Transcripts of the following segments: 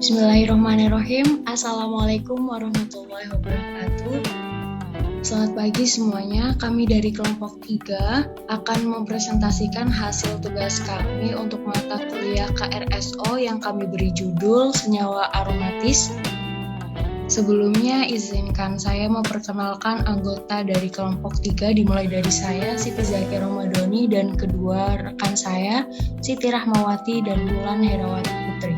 Bismillahirrahmanirrahim. Assalamualaikum warahmatullahi wabarakatuh. Selamat pagi semuanya. Kami dari kelompok 3 akan mempresentasikan hasil tugas kami untuk mata kuliah KRSO yang kami beri judul Senyawa Aromatis. Sebelumnya izinkan saya memperkenalkan anggota dari kelompok 3 dimulai dari saya, Siti Zaki Romadoni, dan kedua rekan saya, Siti Rahmawati dan Bulan Herawati Putri.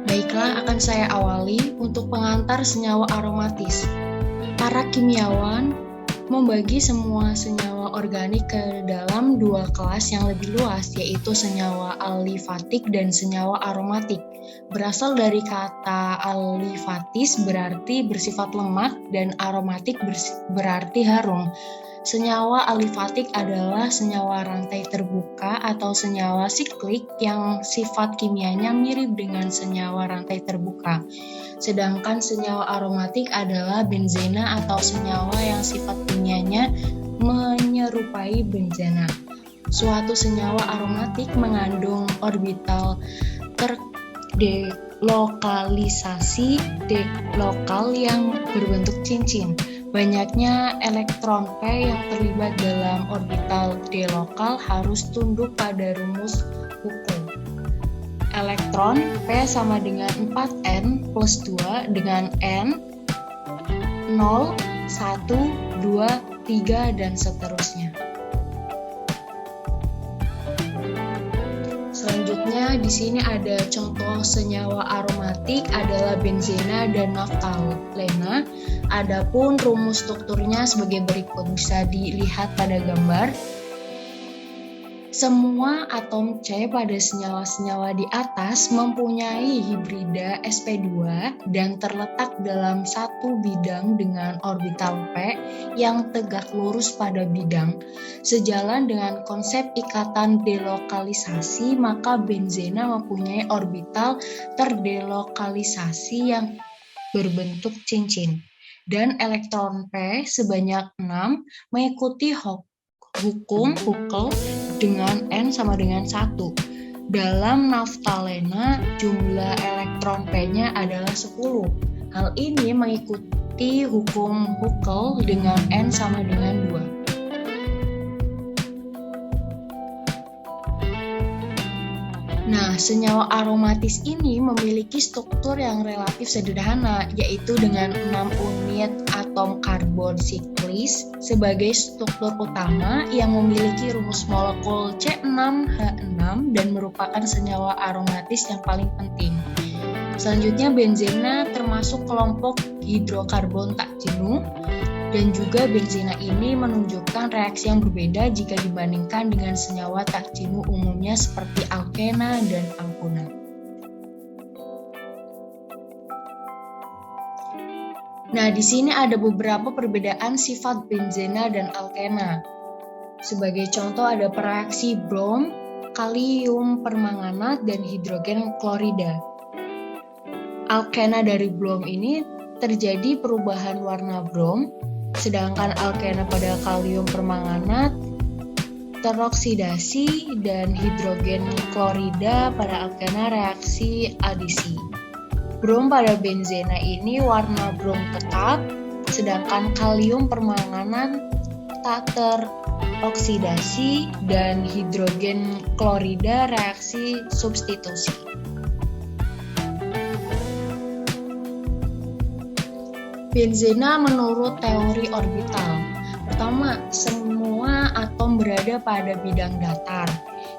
Baiklah, akan saya awali untuk pengantar senyawa aromatis. Para kimiawan membagi semua senyawa organik ke dalam dua kelas yang lebih luas, yaitu senyawa alifatik dan senyawa aromatik. Berasal dari kata alifatis berarti bersifat lemak dan aromatik berarti harum. Senyawa alifatik adalah senyawa rantai terbuka atau senyawa siklik yang sifat kimianya mirip dengan senyawa rantai terbuka. Sedangkan senyawa aromatik adalah benzena atau senyawa yang sifat kimianya menyerupai benzena. Suatu senyawa aromatik mengandung orbital terdelokalisasi delokal yang berbentuk cincin. Banyaknya elektron P yang terlibat dalam orbital delokal harus tunduk pada rumus Hooke. Elektron P sama dengan 4N plus 2 dengan N 0, 1, 2, 3, dan seterusnya. Selanjutnya di sini ada contoh senyawa aromatik adalah benzena dan naftalena. Adapun rumus strukturnya sebagai berikut, bisa dilihat pada gambar. Semua atom C pada senyawa-senyawa di atas mempunyai hibrida sp2 dan terletak dalam satu bidang dengan orbital P yang tegak lurus pada bidang. Sejalan dengan konsep ikatan delokalisasi, maka benzena mempunyai orbital terdelokalisasi yang berbentuk cincin. Dan elektron P sebanyak 6 mengikuti hukum Hooke dengan N sama dengan 1. Dalam naftalena, jumlah elektron P-nya adalah 10. Hal ini mengikuti hukum Hooke dengan N sama dengan 2. Nah, senyawa aromatis ini memiliki struktur yang relatif sederhana, yaitu dengan 6 unit atom karbon siklis sebagai struktur utama yang memiliki rumus molekul C6H6 dan merupakan senyawa aromatis yang paling penting. Selanjutnya benzena termasuk kelompok hidrokarbon tak jenuh, dan juga benzena ini menunjukkan reaksi yang berbeda jika dibandingkan dengan senyawa tak jenuh umumnya seperti alkena dan alkuna. Nah, di sini ada beberapa perbedaan sifat benzena dan alkena. Sebagai contoh ada reaksi brom, kalium permanganat, dan hidrogen klorida. Alkena dari brom ini terjadi perubahan warna brom, sedangkan alkena pada kalium permanganat teroksidasi, dan hidrogen klorida pada alkena reaksi adisi. Brom pada benzena ini warna brom tetap, sedangkan kalium permanganat tak teroksidasi, dan hidrogen klorida reaksi substitusi. Benzena menurut teori orbital. Pertama, semua atom berada pada bidang datar.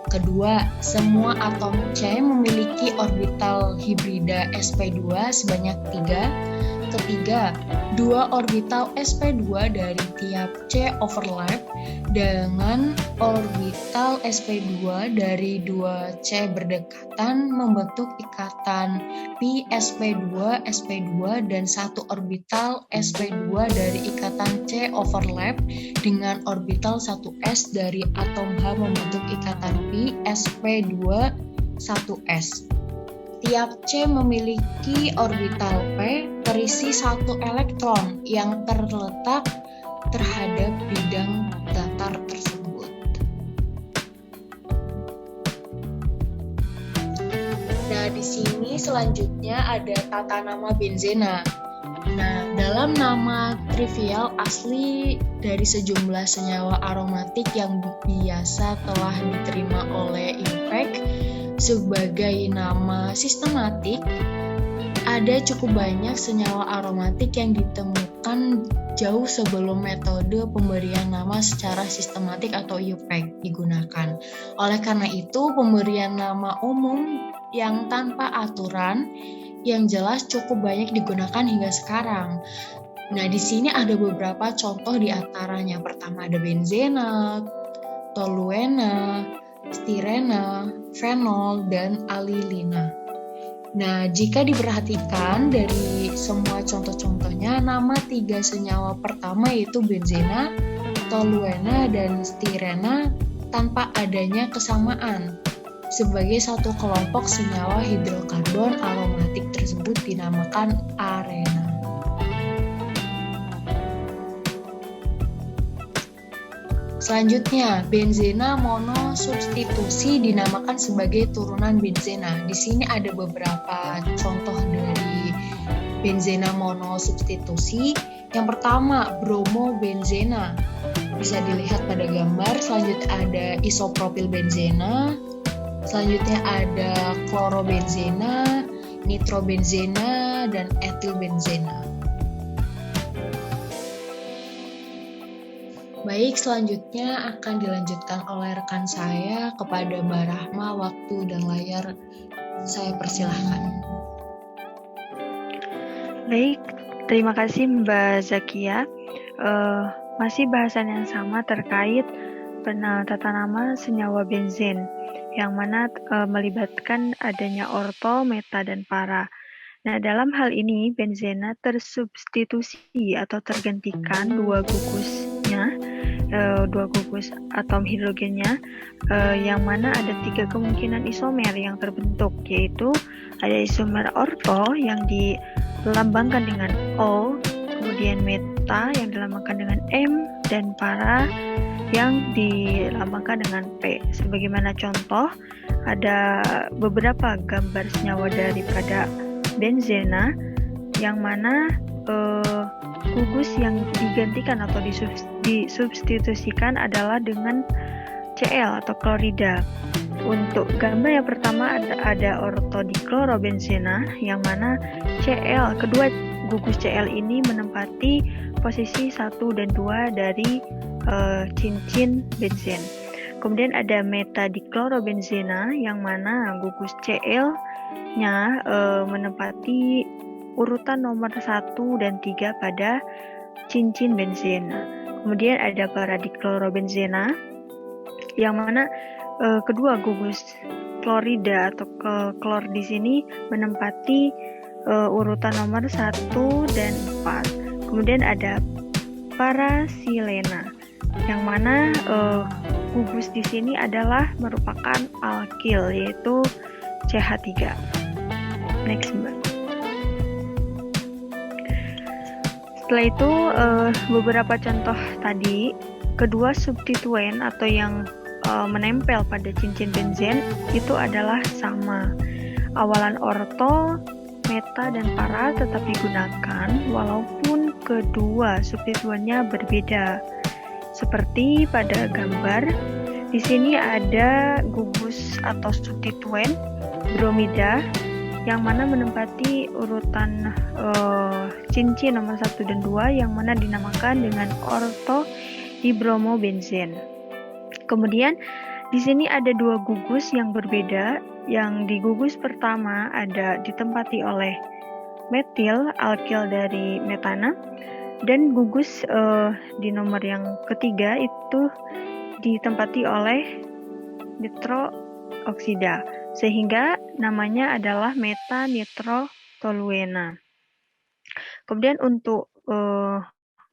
Kedua, semua atom C memiliki orbital hibrida sp2 sebanyak 3. Ketiga, 2 orbital sp2 dari tiap C overlap dengan orbital sp2 dari 2 C berdekatan membentuk ikatan pi sp2 sp2 dan 1 orbital sp2 dari ikatan C overlap dengan orbital 1s dari atom H membentuk ikatan pi sp2 1s. Tiap C memiliki orbital P terisi 1 elektron yang terletak terhadap bidang datar. selanjutnya ada tata nama benzena. Nah, dalam nama trivial asli dari sejumlah senyawa aromatik yang biasa telah diterima oleh IUPAC sebagai nama sistematik, ada cukup banyak senyawa aromatik yang ditemukan jauh sebelum metode pemberian nama secara sistematik atau IUPAC digunakan. Oleh karena itu, pemberian nama umum yang tanpa aturan yang jelas cukup banyak digunakan hingga sekarang. Nah, di sini ada beberapa contoh di antaranya. Pertama ada benzena, toluena, stirena, fenol, dan alilina. Nah, jika diperhatikan dari semua contoh-contohnya, nama 3 senyawa pertama yaitu benzena, toluena, dan stirena tanpa adanya kesamaan. Sebagai satu kelompok senyawa hidrokarbon aromatik tersebut dinamakan arena. Selanjutnya, benzena monosubstitusi dinamakan sebagai turunan benzena. Di sini ada beberapa contoh dari benzena monosubstitusi. Yang pertama, bromobenzena. Bisa dilihat pada gambar. Selanjutnya ada isopropil benzena. Selanjutnya ada klorobenzena, nitrobenzena, dan etilbenzena. Baik, selanjutnya akan dilanjutkan oleh rekan saya kepada Mbak Rahma. Waktu dan layar saya persilahkan. Baik, terima kasih Mbak Zakia. Masih bahasan yang sama terkait tata nama senyawa benzen, yang mana melibatkan adanya orto, meta, dan para. Nah, dalam hal ini benzena tersubstitusi atau tergantikan dua gugus atom hidrogennya, yang mana ada 3 kemungkinan isomer yang terbentuk, yaitu ada isomer orto yang dilambangkan dengan O, kemudian meta yang dilambangkan dengan M, dan para yang dilambangkan dengan P. Sebagaimana contoh, ada beberapa gambar senyawa daripada benzena, yang mana gugus yang digantikan atau disubstitusikan adalah dengan Cl atau klorida. Untuk gambar yang pertama ada ortodiklorobenzena, yang mana kedua gugus Cl ini menempati posisi 1 dan 2 dari cincin benzen. Kemudian ada metadiklorobenzena, yang mana gugus Cl-nya menempati urutan nomor 1 dan 3 pada cincin benzena. Kemudian ada paradiklorobenzena, yang mana kedua gugus klorida atau klor di sini menempati urutan nomor 1 dan 4. Kemudian ada parasilena, yang mana gugus di sini adalah merupakan alkil, yaitu CH3. Next, Mbak. Setelah itu beberapa contoh tadi, kedua substituen atau yang menempel pada cincin benzen itu adalah sama. Awalan orto, meta, dan para tetap digunakan walaupun kedua substituennya berbeda. Seperti pada gambar, di sini ada gugus atau substituen bromida, yang mana menempati urutan cincin nomor 1 dan 2, yang mana dinamakan dengan orto dibromobenzen. Kemudian di sini ada 2 gugus yang berbeda. Yang di gugus pertama ditempati oleh metil, alkil dari metana, dan gugus di nomor yang ketiga itu ditempati oleh nitrooksida, sehingga namanya adalah metanitrotoluena. Kemudian untuk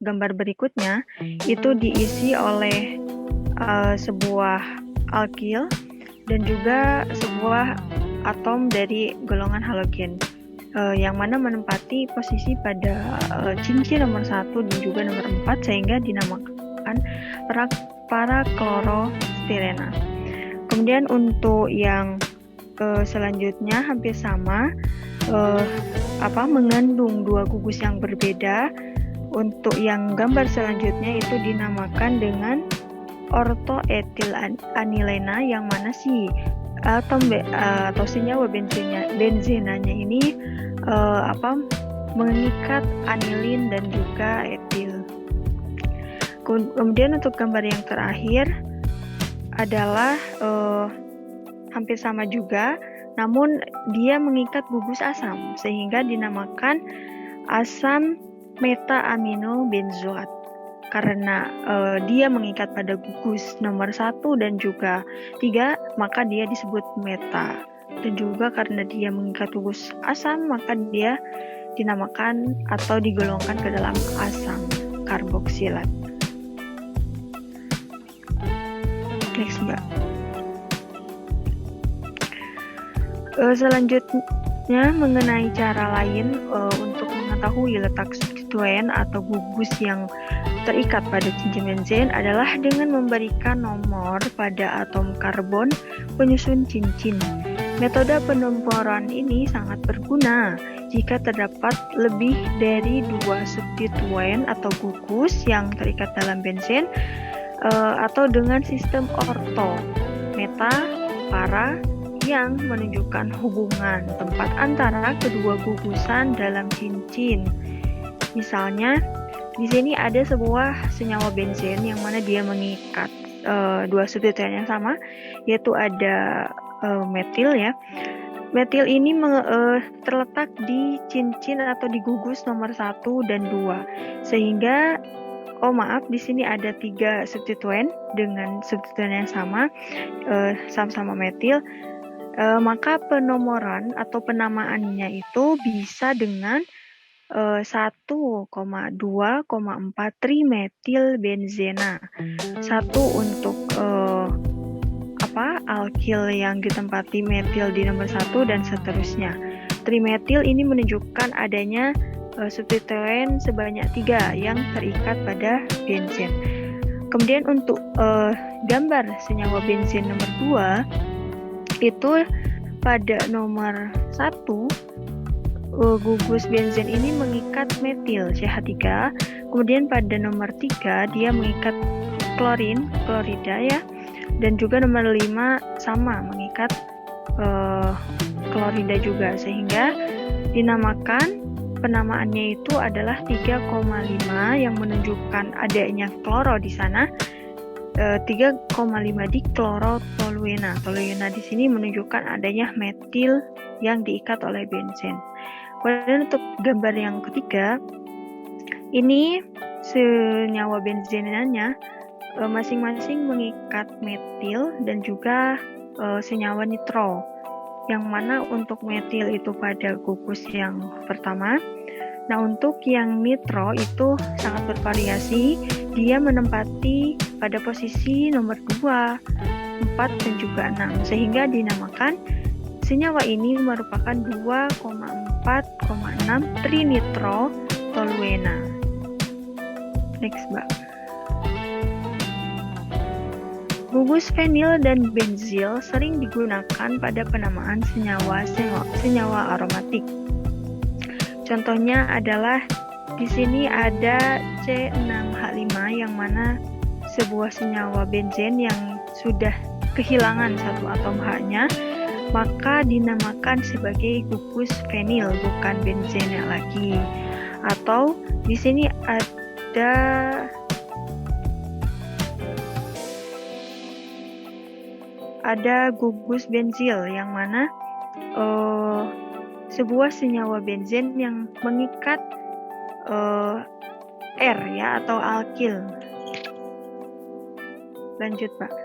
gambar berikutnya itu diisi oleh sebuah alkil dan juga sebuah atom dari golongan halogen, yang mana menempati posisi pada cincin nomor 1 dan juga nomor 4, sehingga dinamakan paraklorostirena. Kemudian untuk yang selanjutnya hampir sama, mengandung dua gugus yang berbeda. Untuk yang gambar selanjutnya itu dinamakan dengan ortoetilanilena, yang mana si atom atau senyawa benzenanya ini mengikat anilin dan juga etil. Kemudian untuk gambar yang terakhir adalah hampir sama juga, namun dia mengikat gugus asam sehingga dinamakan asam meta-aminobenzoat. Karena dia mengikat pada gugus nomor 1 dan juga 3, maka dia disebut meta. Dan juga karena dia mengikat gugus asam, maka dia dinamakan atau digolongkan ke dalam asam karboksilat. Next, Mbak. Selanjutnya mengenai cara lain untuk mengetahui letak substituen atau gugus yang terikat pada cincin benzen adalah dengan memberikan nomor pada atom karbon penyusun cincin. Metode penomoran ini sangat berguna jika terdapat lebih dari 2 substituen atau gugus yang terikat dalam benzen atau dengan sistem orto, meta, para yang menunjukkan hubungan tempat antara kedua gugusan dalam cincin. Misalnya, di sini ada sebuah senyawa benzen yang mana dia mengikat dua substituen yang sama, yaitu ada metil ya. Metil ini terletak di cincin atau di gugus nomor 1 dan 2. Sehingga di sini ada 3 substituen dengan substituen yang sama, sama-sama metil. Maka penomoran atau penamaannya itu bisa dengan 1,2,4 trimetilbenzena. 1 untuk alkil yang ditempati metil di nomor 1 dan seterusnya. Trimetil ini menunjukkan adanya substituen sebanyak 3 yang terikat pada benzen. Kemudian untuk gambar senyawa benzen nomor 2 itu pada nomor 1 gugus benzen ini mengikat metil CH3. Kemudian pada nomor 3 dia mengikat klorida ya. Dan juga nomor 5 sama mengikat klorida juga, sehingga dinamakan penamaannya itu adalah 3,5 yang menunjukkan adanya kloro di sana. 3,5 di klorotoluena. Toluena di sini menunjukkan adanya metil yang diikat oleh benzen. Kemudian untuk gambar yang ketiga, ini senyawa benzenanya masing-masing mengikat metil dan juga senyawa nitro. Yang mana untuk metil itu pada gugus yang pertama. Nah, untuk yang nitro itu sangat bervariasi. Dia menempati pada posisi nomor 2, 4, dan juga 6. Sehingga dinamakan senyawa ini merupakan 2,4,6 trinitrotoluena. Next, Mbak. Gugus fenil dan benzil sering digunakan pada penamaan senyawa aromatik. Contohnya adalah di sini ada C6H5 yang mana sebuah senyawa benzen yang sudah kehilangan satu atom H-nya, maka dinamakan sebagai gugus fenil, bukan benzennya lagi. Atau di sini ada gugus benzil yang mana sebuah senyawa benzen yang mengikat R ya atau alkil. Lanjut, Pak.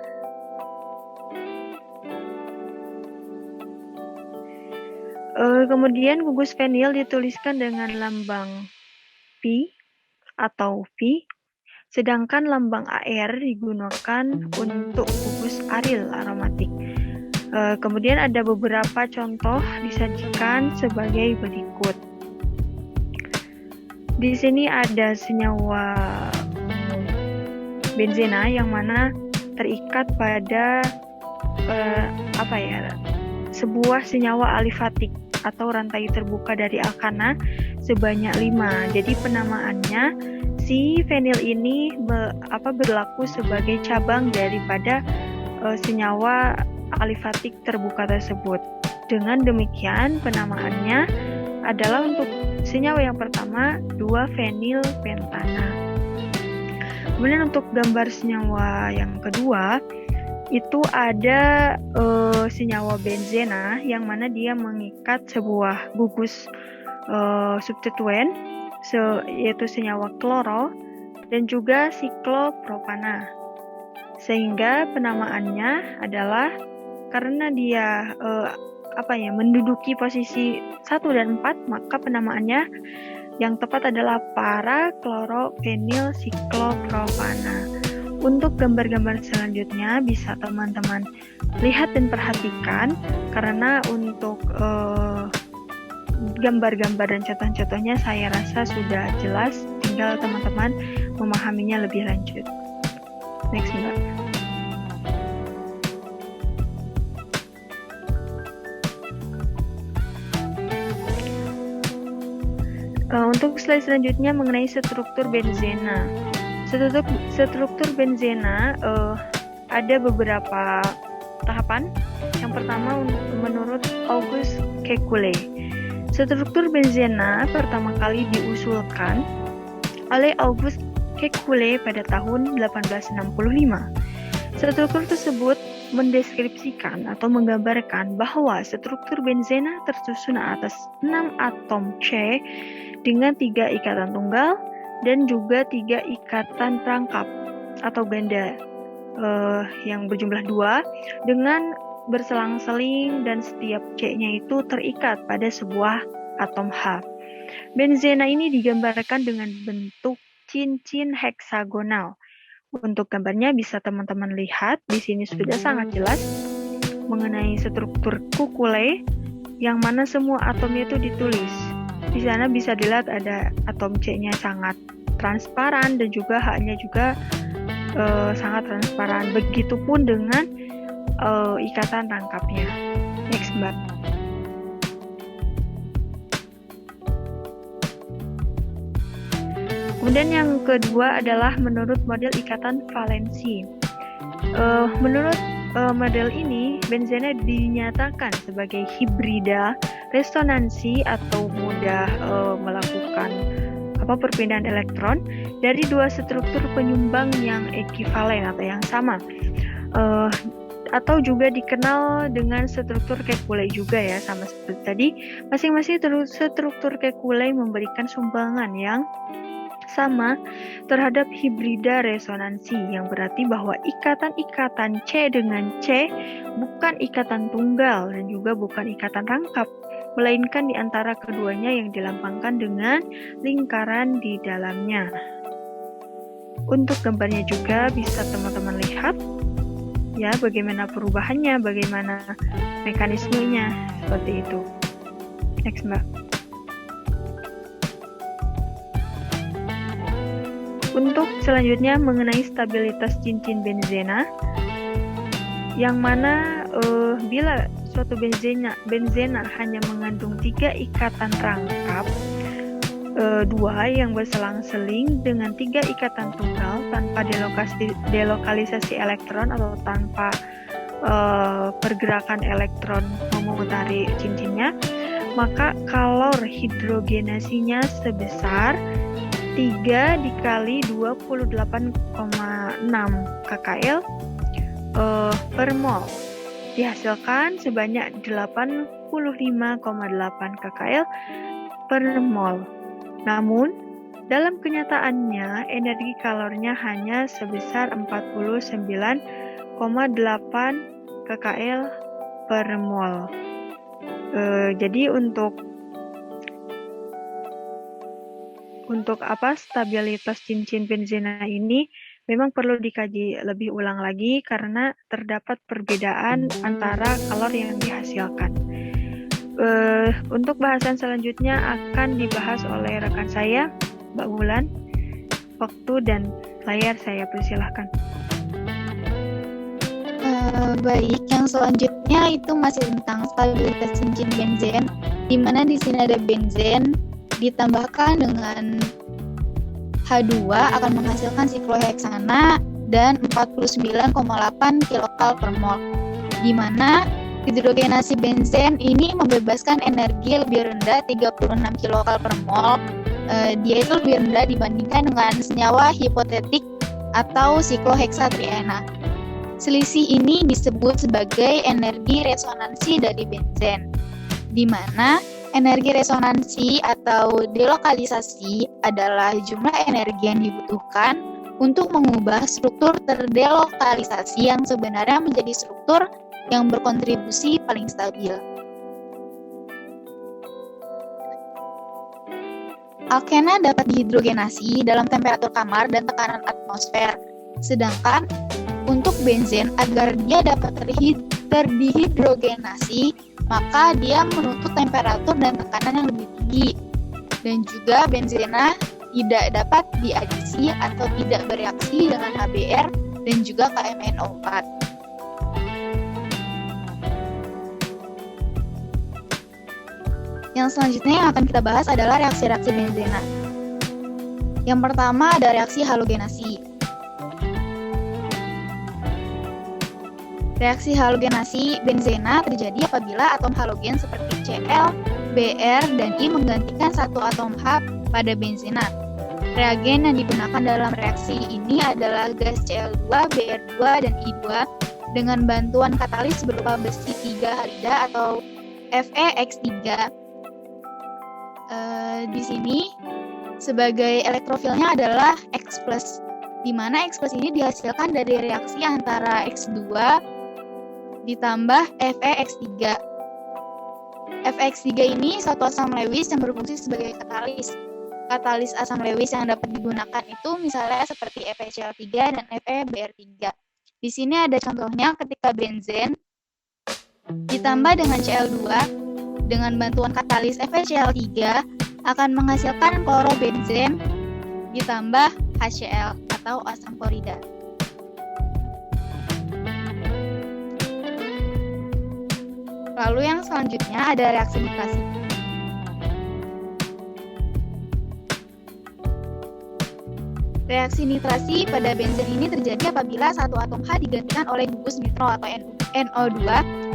Kemudian gugus fenil dituliskan dengan lambang P atau V, sedangkan lambang AR digunakan untuk gugus aril aromatik. Kemudian ada beberapa contoh disajikan sebagai berikut. Di sini ada senyawa benzena yang mana terikat pada sebuah senyawa alifatik atau rantai terbuka dari alkana sebanyak 5. Jadi penamaannya si fenil ini berlaku sebagai cabang daripada senyawa alifatik terbuka tersebut. Dengan demikian penamaannya adalah untuk senyawa yang pertama 2-fenilpentana. Kemudian untuk gambar senyawa yang kedua itu ada senyawa benzena yang mana dia mengikat sebuah gugus substituen yaitu senyawa kloro dan juga siklopropana. Sehingga penamaannya adalah karena dia menduduki posisi 1 dan 4, maka penamaannya yang tepat adalah para-klorophenilsiklopropana. Untuk gambar-gambar selanjutnya bisa teman-teman lihat dan perhatikan, karena untuk gambar-gambar dan contoh-contohnya saya rasa sudah jelas, tinggal teman-teman memahaminya lebih lanjut. Next, Mbak. Untuk slide selanjutnya mengenai struktur benzena. Struktur benzena ada beberapa tahapan. Yang pertama menurut August Kekulé. Struktur benzena pertama kali diusulkan oleh August Kekulé pada tahun 1865. Struktur tersebut mendeskripsikan atau menggambarkan bahwa struktur benzena tersusun atas 6 atom C dengan 3 ikatan tunggal dan juga 3 ikatan rangkap atau ganda yang berjumlah 2 dengan berselang-seling, dan setiap C-nya itu terikat pada sebuah atom H. Benzena ini digambarkan dengan bentuk cincin heksagonal. Untuk gambarnya bisa teman-teman lihat, di sini sudah sangat jelas mengenai struktur Kekulé yang mana semua atomnya itu ditulis. Di sana bisa dilihat ada atom C-nya sangat transparan dan juga H-nya juga sangat transparan. Begitupun dengan ikatan rangkapnya. Next, Mbak. Kemudian yang kedua adalah menurut model ikatan valensi. Menurut model ini, benzena dinyatakan sebagai hibrida resonansi atau mudah melakukan perpindahan elektron dari 2 struktur penyumbang yang ekivalen atau yang sama, atau juga dikenal dengan struktur Kekulé juga ya, sama seperti tadi. Masing-masing struktur Kekulé memberikan sumbangan yang sama terhadap hibrida resonansi, yang berarti bahwa ikatan-ikatan C dengan C bukan ikatan tunggal dan juga bukan ikatan rangkap, melainkan di antara keduanya yang dilambangkan dengan lingkaran di dalamnya. Untuk gambarnya juga bisa teman-teman lihat ya bagaimana perubahannya, bagaimana mekanismenya, seperti itu. Next, Mbak. Untuk selanjutnya mengenai stabilitas cincin benzena, yang mana bila suatu benzena hanya mengandung 3 ikatan rangkap, 2 yang berselang-seling dengan 3 ikatan tunggal tanpa delokalisasi elektron atau tanpa pergerakan elektron memutari cincinnya, maka kalor hidrogenasinya sebesar 3 dikali 28,6 kkl per mol, dihasilkan sebanyak 85,8 kkl per mol. Namun, dalam kenyataannya energi kalornya hanya sebesar 49,8 kkl per mol. Jadi untuk stabilitas cincin benzena ini memang perlu dikaji lebih ulang lagi karena terdapat perbedaan antara kalor yang dihasilkan. Untuk bahasan selanjutnya akan dibahas oleh rekan saya, Mbak Wulan. Waktu dan layar saya persilahkan. Baik, yang selanjutnya itu masih tentang stabilitas cincin benzen, di mana di sini ada benzen ditambahkan dengan H2 akan menghasilkan sikloheksana dan 49,8 kilokal per mol, di mana hidrogenasi benzen ini membebaskan energi lebih rendah 36 kilokal per mol. Dia itu lebih rendah dibandingkan dengan senyawa hipotetik atau sikloheksatriena. Selisih ini disebut sebagai energi resonansi dari benzen, di mana energi resonansi atau delokalisasi adalah jumlah energi yang dibutuhkan untuk mengubah struktur terdelokalisasi yang sebenarnya menjadi struktur yang berkontribusi paling stabil. Alkena dapat dihidrogenasi dalam temperatur kamar dan tekanan atmosfer, sedangkan untuk benzen agar dia dapat terdihidrogenasi, maka dia menuntut temperatur dan tekanan yang lebih tinggi. Dan juga benzena tidak dapat diadisi atau tidak bereaksi dengan HBr dan juga KMNO4. Yang selanjutnya yang akan kita bahas adalah reaksi-reaksi benzena. Yang pertama ada reaksi halogenasi. Reaksi halogenasi benzena terjadi apabila atom halogen seperti Cl, Br, dan I menggantikan satu atom H pada benzena. Reagen yang digunakan dalam reaksi ini adalah gas Cl2, Br2, dan I2 dengan bantuan katalis berupa besi 3 halida atau FeX3. Di sini sebagai elektrofilnya adalah X+, di mana X+ ini dihasilkan dari reaksi antara X2 ditambah FeX3. FeX3 ini satu asam Lewis yang berfungsi sebagai katalis. Katalis asam Lewis yang dapat digunakan itu misalnya seperti FeCl3 dan FeBr3. Di sini ada contohnya ketika benzen ditambah dengan Cl2 dengan bantuan katalis FeCl3 akan menghasilkan klorobenzen ditambah HCl atau asam klorida. Lalu yang selanjutnya ada reaksi nitrasi. Reaksi nitrasi pada benzen ini terjadi apabila satu atom H digantikan oleh gugus nitro atau NO2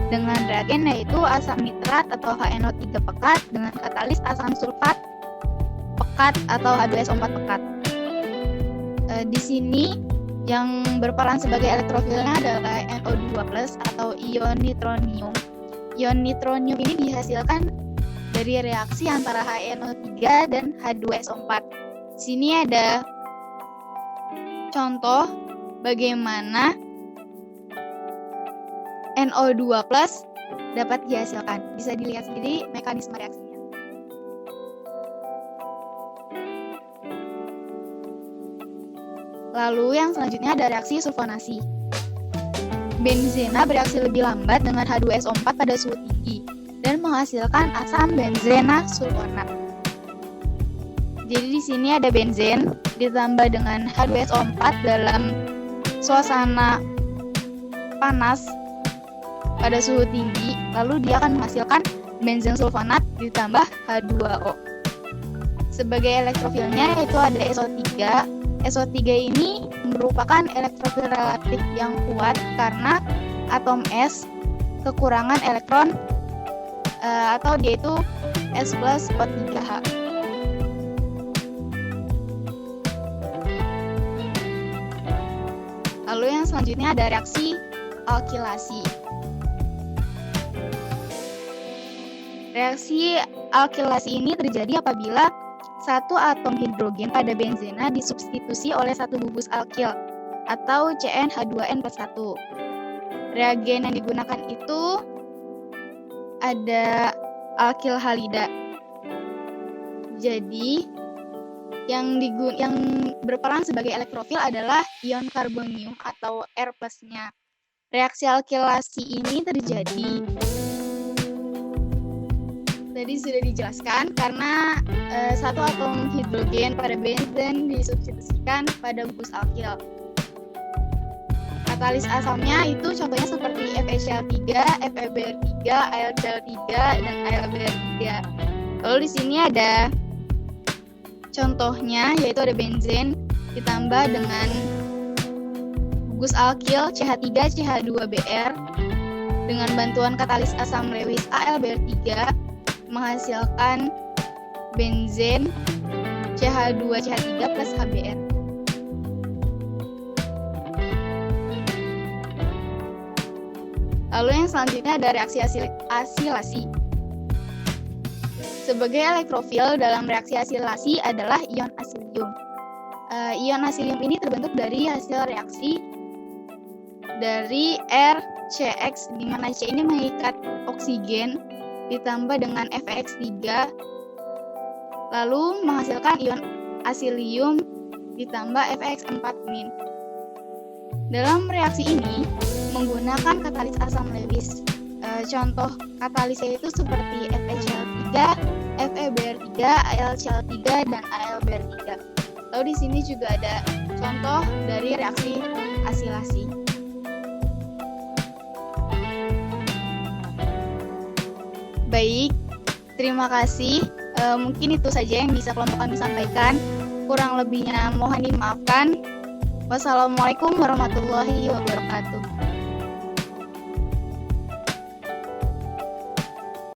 dengan reagen yaitu asam nitrat atau HNO3 pekat dengan katalis asam sulfat pekat atau H2SO4 pekat. Di sini yang berperan sebagai elektrofilnya adalah NO2+ atau ion nitronium. Ion nitronium ini dihasilkan dari reaksi antara HNO3 dan H2SO4. Di sini ada contoh bagaimana NO2+ dapat dihasilkan. Bisa dilihat sendiri mekanisme reaksinya. Lalu yang selanjutnya ada reaksi sulfonasi. Benzena bereaksi lebih lambat dengan H2SO4 pada suhu tinggi dan menghasilkan asam benzena sulfonat. Jadi di sini ada benzen ditambah dengan H2SO4 dalam suasana panas pada suhu tinggi, lalu dia akan menghasilkan benzen sulfonat ditambah H2O. Sebagai elektrofilnya yaitu ada SO3. SO3 ini merupakan elektrofil relatif yang kuat karena atom S kekurangan elektron atau dia itu S plus O3H. Lalu yang selanjutnya ada reaksi alkilasi. Reaksi alkilasi ini terjadi apabila satu atom hidrogen pada benzena disubstitusi oleh satu gugus alkil atau CnH2n+1. Reagen yang digunakan itu ada alkil halida. Jadi yang berperan sebagai elektrofil adalah ion karbonium atau R+-nya. Reaksi alkilasi ini terjadi tadi sudah dijelaskan karena satu atom hidrogen pada benzen disubstitusikan pada gugus alkil Katalis asamnya itu contohnya seperti FeCl3, FeBr3, AlCl3, dan AlBr3. Lalu di sini ada contohnya, yaitu ada benzen ditambah dengan gugus alkil CH3 CH2Br dengan bantuan katalis asam Lewis AlBr3 menghasilkan benzen CH2 CH3 plus HBr. Lalu yang selanjutnya ada reaksi asilasi. Sebagai elektrofil dalam reaksi asilasi adalah ion asilium. Ion asilium ini terbentuk dari hasil reaksi dari RCX, di mana C ini mengikat oksigen ditambah dengan FeX3 lalu menghasilkan ion asilium ditambah FeX4-. Dalam reaksi ini menggunakan katalis asam Lewis. Contoh katalisnya itu seperti FeCl3, FeBr3, AlCl3, dan AlBr3. Lalu di sini juga ada contoh dari reaksi asilasi. Baik, terima kasih. Mungkin itu saja yang bisa kelompok kami sampaikan. Kurang lebihnya mohon dimaafkan. Wassalamualaikum warahmatullahi wabarakatuh.